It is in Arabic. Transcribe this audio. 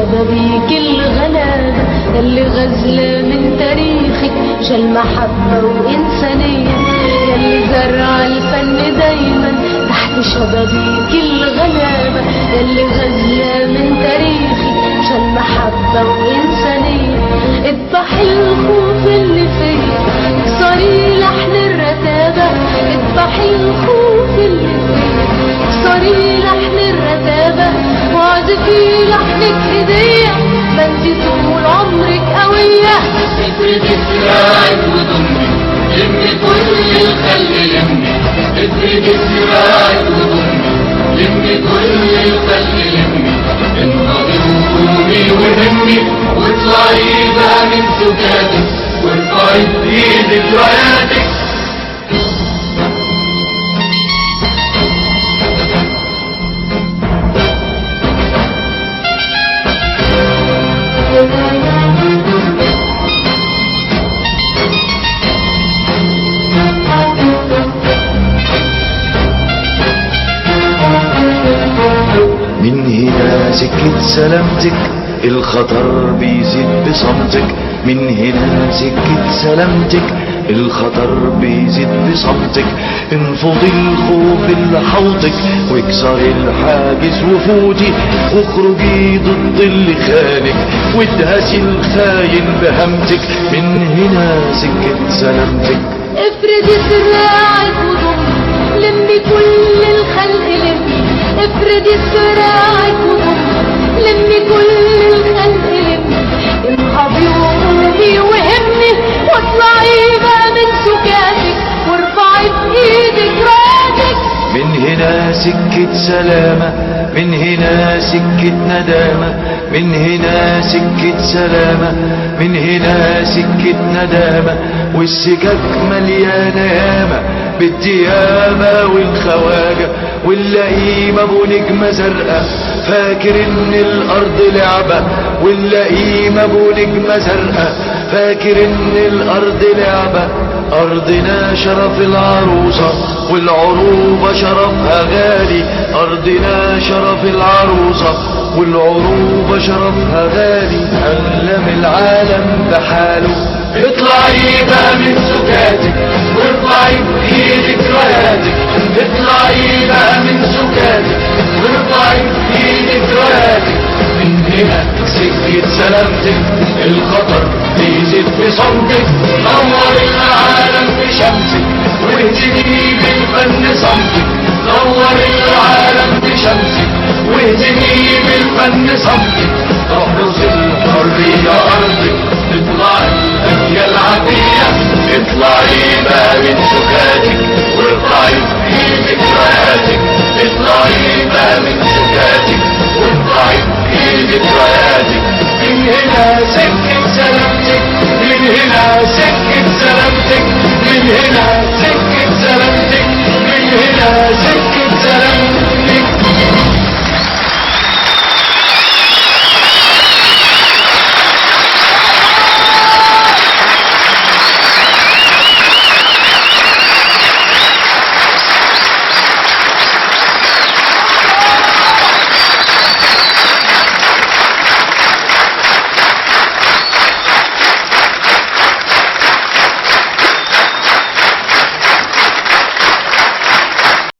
شبابيك الغلابة يلي غزلة من تاريخك جل محبة وإنسانية، يلي زرع الفن دايما تحت شبابيك الغلابة يلي غزلة من تاريخك جل محبة وإنسانية. اذبحي الخوف اللي فيا اكسري لحن الرتابة، اذبحي الخوف اللي فيا اكسري لحن الرتابة، واعزفي لحنك هدية ما انتي طول عمرك قوية. افردي دراعك وضمي لمي كل الخلق لمي، افردي دراعك وضمي لمي كل الخلق لمي، انهضي وقومي وهمي واطلعي بقى من سكاتك وارفعي بايدك راياتك. من هنا سكة سلامتك الخطر بيزيد بصمتك، من هنا سكة سلامتك الخطر بيزيد بصمتك، انفضي الخوف اللي حوطك واكسري الحاجز وفوتي، واخرجي ضد اللي خانك وادهسي الخاين بهمتك، من هنا سكة سلامتك. افردي دراعك وضمي لمي كل الخلق لمي، افردي دراعك وضمي لمي كل الخلق لمي، انهضي وقومي وهمي واطلعي بقى من سكاتك وارفعي بايدك راياتك. من هنا سكة سلامة، من هنا سكة ندامة، من هنا سكة سلامة، من هنا سكة ندامة، والسكك مليانة ياما بالديامة والخواجة واللئيم ابو نجمة زرقاء فاكر ان الارض لعبة، واللئيم ابو نجمة زرقاء فاكر ان الارض لعبة. ارضنا شرف العروسة والعروبة شرفها غالي، ارضنا شرف العروسة والعروبة شرفها غالي، علم العالم بحاله. اطلعي بقى من سكاتك وارفعي بايدك راياتك، اطلعي بقى من سكاتك وارفعي بايدك راياتك، من هنا سكة سلامتك الخطر بيزيد بصمتك، نور العالم بشمسك واهتمي بالفن صمتك، نور العالم بشمسك واهتمي بالفن صمتك، تحرس الحرية ارضك، اطلعي الاجيال عادية، اطلعي بقى من سكاتك وارفعي بايدك راياتك، اطلعي بقى من سكاتك وارفعي بايدك راياتك، من هنا سكة سلامتك، من هنا سكة سلامتك، من هنا سكة سلامتك، من هنا سكة